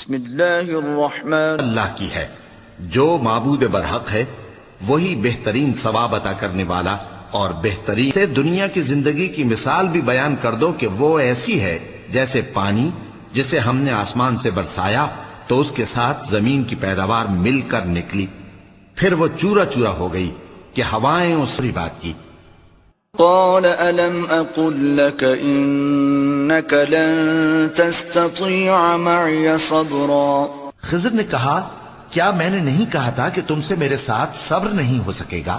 بسم اللہ الرحمن اللہ کی ہے جو معبود برحق ہے، وہی بہترین ثواب عطا کرنے والا اور بہترین سے دنیا کی زندگی کی مثال بھی بیان کر دو کہ وہ ایسی ہے جیسے پانی جسے ہم نے آسمان سے برسایا تو اس کے ساتھ زمین کی پیداوار مل کر نکلی، پھر وہ چورا چورا ہو گئی کہ ہوائیں اس کی بات کی۔ قال ألم أقل لك إنك لن تستطيع معي صبرا خضر نے کہا کیا میں نے نہیں کہا تھا کہ تم سے میرے ساتھ صبر نہیں ہو سکے گا؟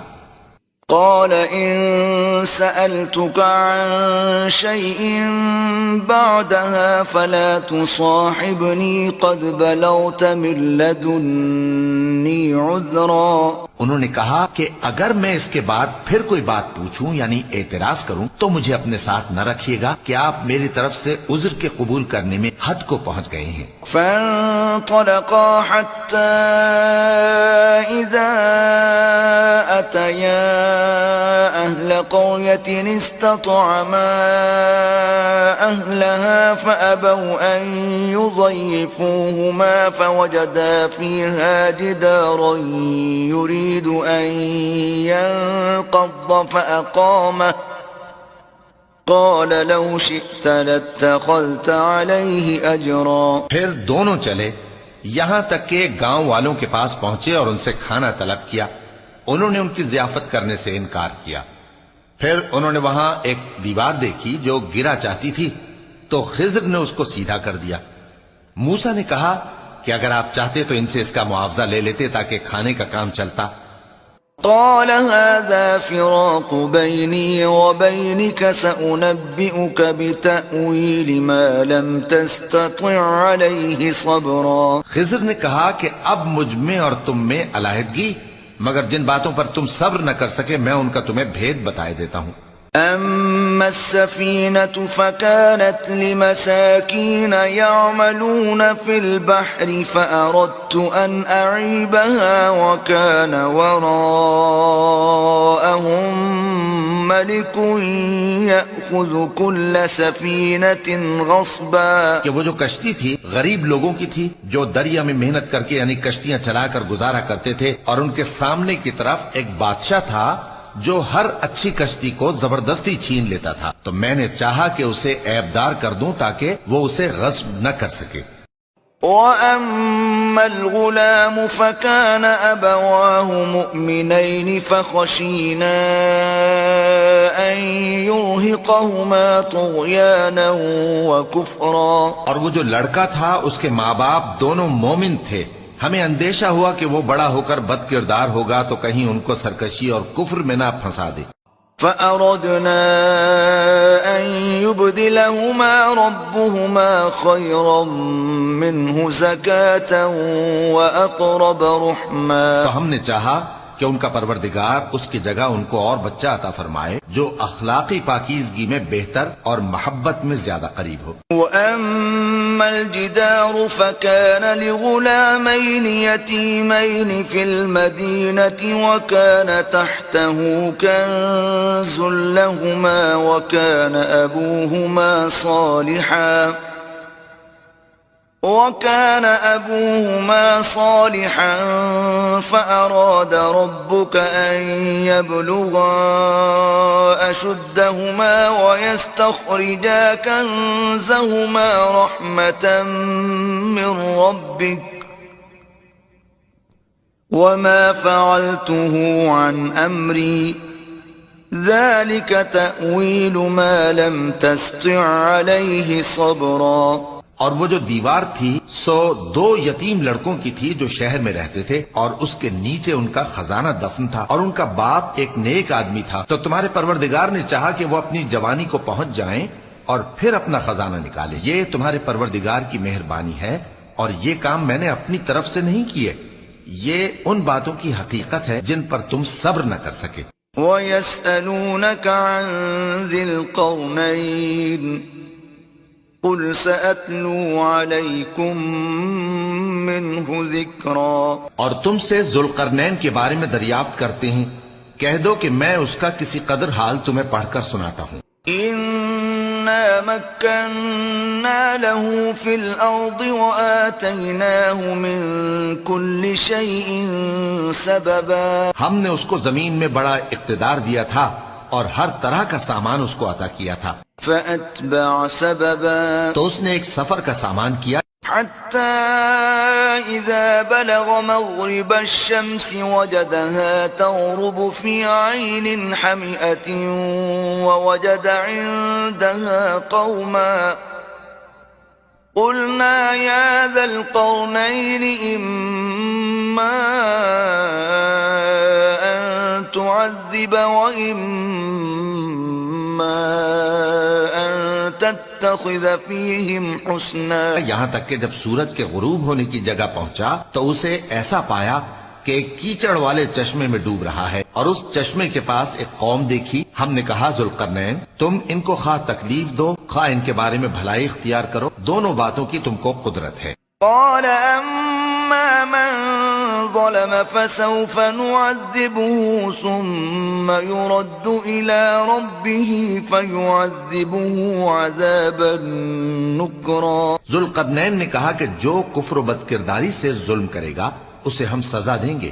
قال إن سألتك عن شيء بعدها فلا تصاحبني قد بلغت من لدني عذرا۔ انہوں نے کہا کہ اگر میں اس کے بعد پھر کوئی بات پوچھوں یعنی اعتراض کروں تو مجھے اپنے ساتھ نہ رکھیے گا کہ آپ میری طرف سے عذر کے قبول کرنے میں حد کو پہنچ گئے ہیں۔ فانطلقا حتى إذا أتيا أهل قرية استطعما أهلها فأبوا أن يضيفوهما فوجدا فيها جدارا يريد أن ينقض فأقامه قال لو شئت لاتخذت عليه أجرا۔ پھر دونوں چلے یہاں تک کہ گاؤں والوں کے پاس پہنچے اور ان سے کھانا طلب کیا۔ انہوں نے ان کی ضیافت کرنے سے انکار کیا۔ پھر انہوں نے وہاں ایک دیوار دیکھی جو گرا چاہتی تھی تو خضر نے اس کو سیدھا کر دیا۔ موسیٰ نے کہا کہ اگر آپ چاہتے تو ان سے اس کا معاوضہ لے لیتے تاکہ کھانے کا کام چلتا۔ قال هذا فراق بيني وبينك سأنبئك بتأويل ما لم تستطع عليه صبرا۔ خضر نے کہا کہ اب مجھ میں اور تم میں علیحدگی، مگر جن باتوں پر تم صبر نہ کر سکے میں ان کا تمہیں بھید بتائے دیتا ہوں۔ أما السفينة فكانت لمساكين يعملون في البحر فأردت أن أعيبها وكان وراءهم ملك يأخذ كل سفينة غصبا۔ کہ وہ جو کشتی تھی غریب لوگوں کی تھی جو دریا میں محنت کر کے یعنی کشتیاں چلا کر گزارا کرتے تھے، اور ان کے سامنے کی طرف ایک بادشاہ تھا جو ہر اچھی کشتی کو زبردستی چھین لیتا تھا، تو میں نے چاہا کہ اسے عیبدار کر دوں تاکہ وہ اسے غصب نہ کر سکے۔ وَأَمَّا الْغُلَامُ فَكَانَ أَبَوَاهُ مُؤْمِنَيْنِ فَخَشِينَا أَن يُرْهِقَهُمَا طُغْيَانًا وَكُفْرًا۔ اور وہ جو لڑکا تھا اس کے ماں باپ دونوں مومن تھے، ہمیں اندیشہ ہوا کہ وہ بڑا ہو کر بد کردار ہوگا تو کہیں ان کو سرکشی اور کفر میں نہ پھنسا دے۔ فَأَرَدْنَا أَن يُبْدِلَهُمَا رَبُّهُمَا خَيْرًا مِّنْهُ زَكَاةً وَأَقْرَبَ رُحْمًا۔ تو ہم نے چاہا کہ ان کا پروردگار اس کی جگہ ان کو اور بچہ عطا فرمائے جو اخلاقی پاکیزگی میں بہتر اور محبت میں زیادہ قریب ہو۔ وَأَمَّا الْجِدَارُ فَكَانَ لِغُلَامَيْنِ يَتِيمَيْنِ فِي الْمَدِينَةِ وَكَانَ تَحْتَهُ كَنزٌ لَهُمَا وَكَانَ أبوهما صالحا فأراد ربك أن يبلغا أشدهما ويستخرجا كنزهما رحمة من ربك وما فعلته عن أمري ذلك تأويل ما لم تستطع عليه صبرا۔ اور وہ جو دیوار تھی سو دو یتیم لڑکوں کی تھی جو شہر میں رہتے تھے، اور اس کے نیچے ان کا خزانہ دفن تھا، اور ان کا باپ ایک نیک آدمی تھا۔ تو تمہارے پروردگار نے چاہا کہ وہ اپنی جوانی کو پہنچ جائیں اور پھر اپنا خزانہ نکالے۔ یہ تمہارے پروردگار کی مہربانی ہے اور یہ کام میں نے اپنی طرف سے نہیں کیے، یہ ان باتوں کی حقیقت ہے جن پر تم صبر نہ کر سکے۔ وَيَسْأَلُونَكَ عَنْ ذِي الْقَرْنَيْنِ قُلْ سَأَتْلُو عَلَيْكُمْ مِنْهُ ذِكْرًا۔ اور تم سے ذوالقرنین کے بارے میں دریافت کرتے ہیں، کہہ دو کہ میں اس کا کسی قدر حال تمہیں پڑھ کر سناتا ہوں۔ مكنا له في الأرض وآتيناه من كل شيء سببا. ہم نے اس کو زمین میں بڑا اقتدار دیا تھا اور ہر طرح کا سامان اس کو عطا کیا تھا. فأتبع سببا. تو اس نے ایک سفر کا سامان کیا حتى إذا بلغ مغرب الشمس وجدها تغرب في عين حمئة ووجد عندها قوما قلنا يا ذا القرنين إما أن تعذب وإما أن تتخذ فيهم حسنا. یہاں تک کہ جب سورج کے غروب ہونے کی جگہ پہنچا تو اسے ایسا پایا کہ ایک کیچڑ والے چشمے میں ڈوب رہا ہے اور اس چشمے کے پاس ایک قوم دیکھی. ہم نے کہا ذوالقرنین تم ان کو خواہ تکلیف دو خواہ ان کے بارے میں بھلائی اختیار کرو، دونوں باتوں کی تم کو قدرت ہے. قال أما من ظلم فسوف نعذبه ثم يرد إلى ربه فيعذبه عذابا نكرا. ذوالقرنین نے کہا کہ جو کفر و بدکرداری سے ظلم کرے گا اسے ہم سزا دیں گے،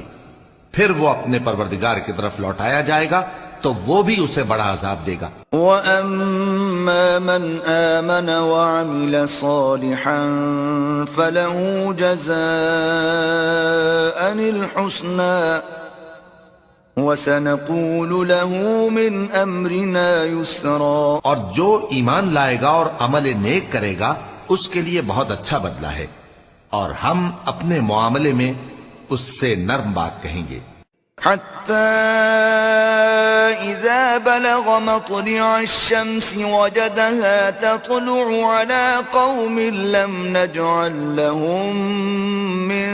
پھر وہ اپنے پروردگار کی طرف لوٹایا جائے گا تو وہ بھی اسے بڑا عذاب دے گا. وَأَمَّا مَنْ آمَنَ وَعَمِلَ صَالِحًا فَلَهُ جَزَاءً الْحُسْنَى وَسَنَقُولُ لَهُ مِنْ أَمْرِنَا يُسْرًا. اور جو ایمان لائے گا اور عمل نیک کرے گا اس کے لیے بہت اچھا بدلہ ہے اور ہم اپنے معاملے میں اس سے نرم بات کہیں گے. حتى إذا بلغ مطلع الشمس وجدها تطلع على قوم لم نجعل لهم من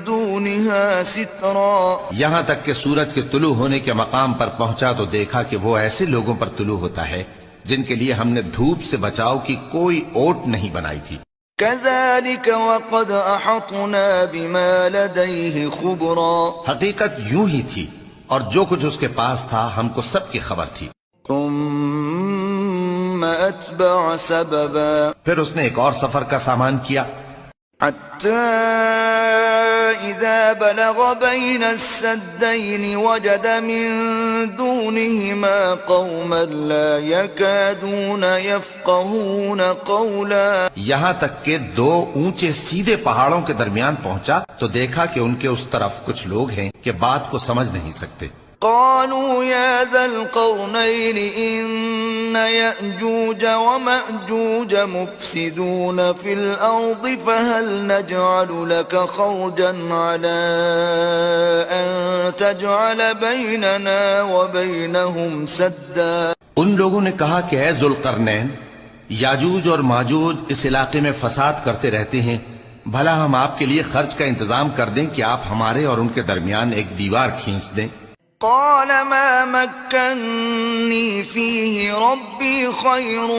دونها سترا. یہاں تک کہ سورج کے طلوع ہونے کے مقام پر پہنچا تو دیکھا کہ وہ ایسے لوگوں پر طلوع ہوتا ہے جن کے لیے ہم نے دھوپ سے بچاؤ کی کوئی اوٹ نہیں بنائی تھی. كذلك وقد أحطنا بما لديه خبرا. حقیقت یوں ہی تھی اور جو کچھ اس کے پاس تھا ہم کو سب کی خبر تھی. ثم أتبع سببا. پھر اس نے ایک اور سفر کا سامان کیا حتى إذا بلغ بين السدين وجد من دونهما قوما لا يكادون يفقهون قولا. یہاں تک کہ دو اونچے سیدھے پہاڑوں کے درمیان پہنچا تو دیکھا کہ ان کے اس طرف کچھ لوگ ہیں کہ بات کو سمجھ نہیں سکتے. قالوا يا ذا القرنين إن يأجوج ومأجوج مفسدون في الأرض فهل نجعل لك خرجا على أن تجعل بيننا وبينهم سدا. ان لوگوں نے کہا کہ اے ذوالقرنین یاجوج اور ماجوج اس علاقے میں فساد کرتے رہتے ہیں، بھلا ہم آپ کے لیے خرچ کا انتظام کر دیں کہ آپ ہمارے اور ان کے درمیان ایک دیوار کھینچ دیں. قال ما مكنني فيه ربي خير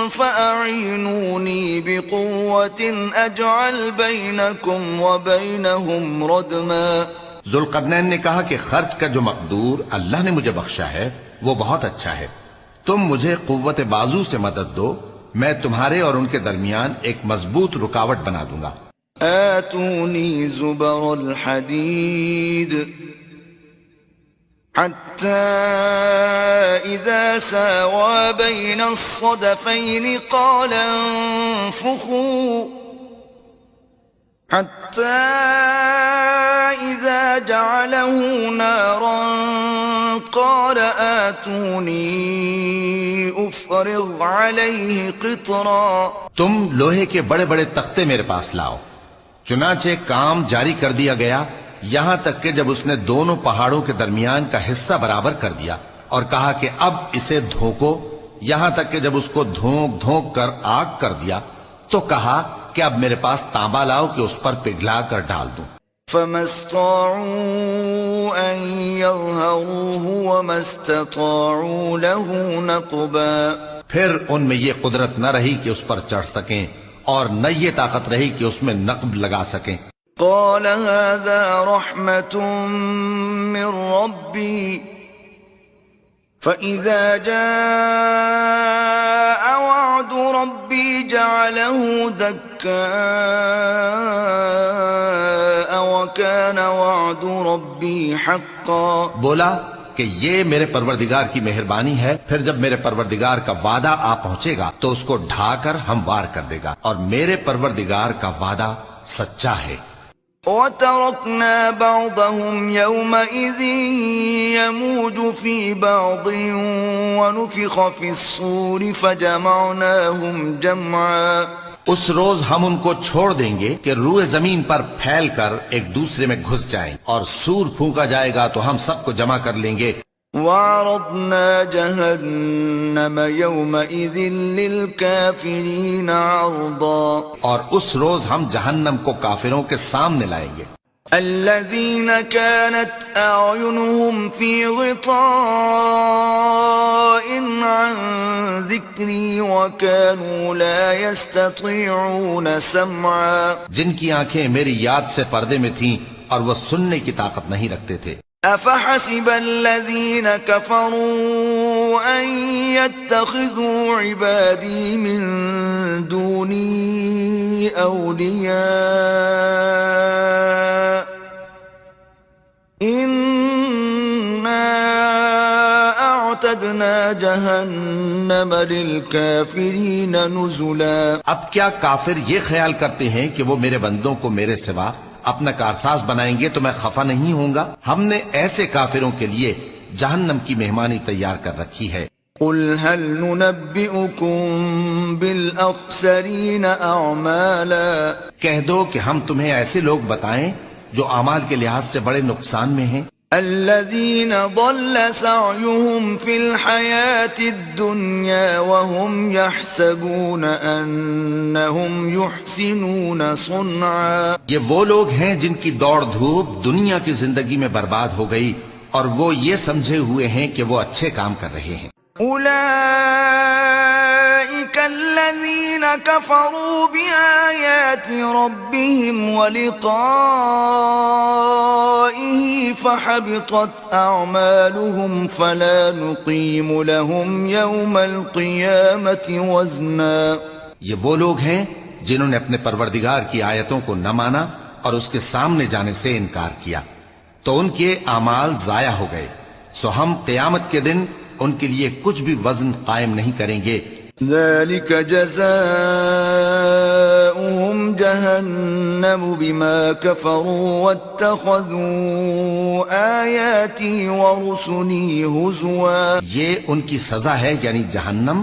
فأعينوني بقوة أجعل بينكم وبينهم ردما. ذوالقرنین نے کہا کہ خرچ کا جو مقدور اللہ نے مجھے بخشا ہے وہ بہت اچھا ہے، تم مجھے قوت بازو سے مدد دو، میں تمہارے اور ان کے درمیان ایک مضبوط رکاوٹ بنا دوں گا. آتوني زبر الحديد حتى إذا ساوى بين الصدفين قال انفخوا حتى إذا جعله نارا قال آتوني أفرغ عليه قطرا. تم لوہے کے بڑے بڑے تختے میرے پاس لاؤ. چنانچہ کام جاری کر دیا گیا یہاں تک کہ جب اس نے دونوں پہاڑوں کے درمیان کا حصہ برابر کر دیا اور کہا کہ اب اسے دھوکو، یہاں تک کہ جب اس کو دھونک دھونک کر آگ کر دیا تو کہا کہ اب میرے پاس تانبا لاؤ کہ اس پر پگھلا کر ڈال دوں. فما استطاعوا أن يظهروه وما استطاعوا له نقبا. پھر ان میں یہ قدرت نہ رہی کہ اس پر چڑھ سکیں اور نہ یہ طاقت رہی کہ اس میں نقب لگا سکیں. قال هذا رحمة من ربي فَإِذَا جَاءَ وَعْدُ رَبِّي جَعَلَهُ دَكَّاءَ وَكَانَ وَعْدُ رَبِّي حَقًّا. بولا کہ یہ میرے پروردگار کی مہربانی ہے، پھر جب میرے پروردگار کا وعدہ آ پہنچے گا تو اس کو ڈھا کر ہموار کر دے گا، اور میرے پروردگار کا وعدہ سچا ہے. وَتَرَكْنَا بَعْضَهُمْ يَوْمَئِذٍ يَمُوجُ فِي بَعْضٍ وَنُفِخَ فِي الصُّورِ فَجَمَعْنَاهُمْ جَمْعًا. اس روز ہم ان کو چھوڑ دیں گے کہ روئے زمین پر پھیل کر ایک دوسرے میں گھس جائیں، اور سور پھونکا جائے گا تو ہم سب کو جمع کر لیں گے. وَعَرَضْنَا جَهَنَّمَ يَوْمَئِذٍ لِلْكَافِرِينَ عَرْضًا. اور اس روز ہم جہنم کو کافروں کے سامنے لائیں گے. الَّذِينَ كَانَتْ أَعْيُنُهُمْ فِي غِطَاءٍ عَنْ ذِكْرِي وَكَانُوا لَا يَسْتَطِيعُونَ سَمْعًا. جن کی آنکھیں میری یاد سے پردے میں تھیں اور وہ سننے کی طاقت نہیں رکھتے تھے. أَفَحَسِبَ الَّذِينَ كَفَرُوا أَن يَتَّخِذُوا عِبَادِي مِن دُونِي أَوْلِيَاءَ إِنَّا أَعْتَدْنَا جَهَنَّمَ لِلْكَافِرِينَ نُزُلًا. اب کیا کافر یہ خیال کرتے ہیں کہ وہ میرے بندوں کو میرے سوا اپنا کارساز بنائیں گے تو میں خفا نہیں ہوں گا؟ ہم نے ایسے کافروں کے لیے جہنم کی مہمانی تیار کر رکھی ہے. قُلْ هَلْ نُنَبِّئُكُمْ بِالْأَخْسَرِينَ أَعْمَالًا. کہہ دو کہ ہم تمہیں ایسے لوگ بتائیں جو اعمال کے لحاظ سے بڑے نقصان میں ہیں. الَّذِينَ ضَلَّ سَعْيُهُمْ فِي الْحَيَاةِ الدُّنْيَا وَهُمْ يَحْسَبُونَ أَنَّهُمْ يُحْسِنُونَ صُنْعًا. یہ وہ لوگ ہیں جن کی دوڑ دھوپ دنیا کی زندگی میں برباد ہو گئی اور وہ یہ سمجھے ہوئے ہیں کہ وہ اچھے کام کر رہے ہیں. أُولَئِكَ الَّذِينَ كَفَرُوا بِآيَاتِ رَبِّهِمْ وَلِقَائِهِ فَحَبِطَتْ أَعْمَالُهُمْ فَلَا نُقِيمُ لَهُمْ يَوْمَ الْقِيَامَةِ وَزْنًا. یہ وہ لوگ ہیں جنہوں نے اپنے پروردگار کی آیتوں کو نہ مانا اور اس کے سامنے جانے سے انکار کیا تو ان کے اعمال ضائع ہو گئے، سو ہم قیامت کے دن ان کے لیے کچھ بھی وزن قائم نہیں کریں گے. ذَلِكَ جَزَاؤُهُمْ جَهَنَّمُ بِمَا كَفَرُوا وَاتَّخَذُوا آيَاتِي وَرُسُلِي هُزُوًا. یہ ان کی سزا ہے یعنی جہنم،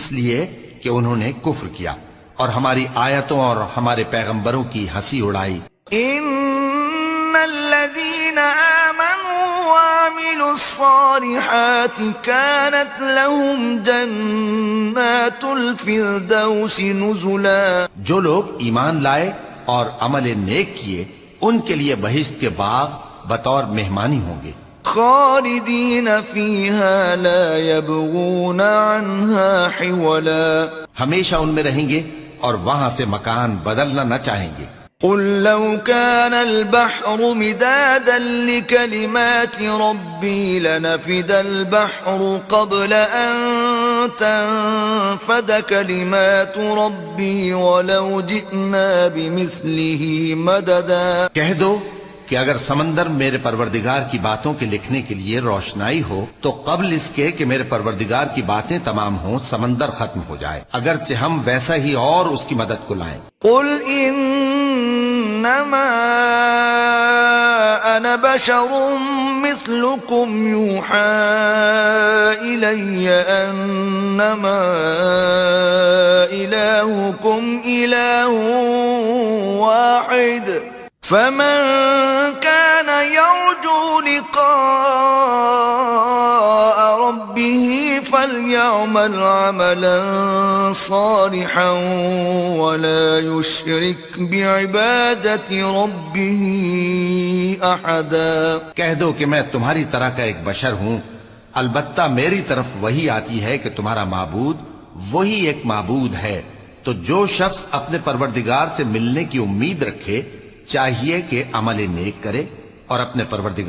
اس لیے کہ انہوں نے کفر کیا اور ہماری آیتوں اور ہمارے پیغمبروں کی ہنسی اڑائی. إِنَّ الَّذِينَ آمَنُوا وَعَمِلُوا الصَّالِحَاتِ كَانَتْ لَهُمْ جَنَّاتُ الْفِرْدَوْسِ نُزُلًا. جو لوگ ایمان لائے اور عمل نیک کیے ان کے لیے بہشت کے باغ بطور مہمانی ہوں گے. خالدین فیہا لا یبغون عنہا حولا. ہمیشہ ان میں رہیں گے اور وہاں سے مکان بدلنا نہ چاہیں گے. قل لو كان البحر مدادا لكلمات ربي لنفد البحر قبل أن تنفد كلمات ربي ولو جئنا بمثله مددا. کہہ دو کہ اگر سمندر میرے پروردگار کی باتوں کے لکھنے کے لیے روشنائی ہو تو قبل اس کے کہ میرے پروردگار کی باتیں تمام ہوں سمندر ختم ہو جائے اگرچہ ہم ویسا ہی اور اس کی مدد کو لائیں. قل انما انا بشر مثلكم يوحى الي انما الهكم اله واحد فمن كان يرجو لقاء ربه فليعمل عملا صالحا ولا يشرك بعبادة ربه أحدا. کہہ دو کہ میں تمہاری طرح کا ایک بشر ہوں، البتہ میری طرف وہی آتی ہے کہ تمہارا معبود وہی ایک معبود ہے. تو جو شخص اپنے پروردگار سے ملنے کی امید رکھے چاہیے کہ عمل نیک کرے اور اپنے پروردگار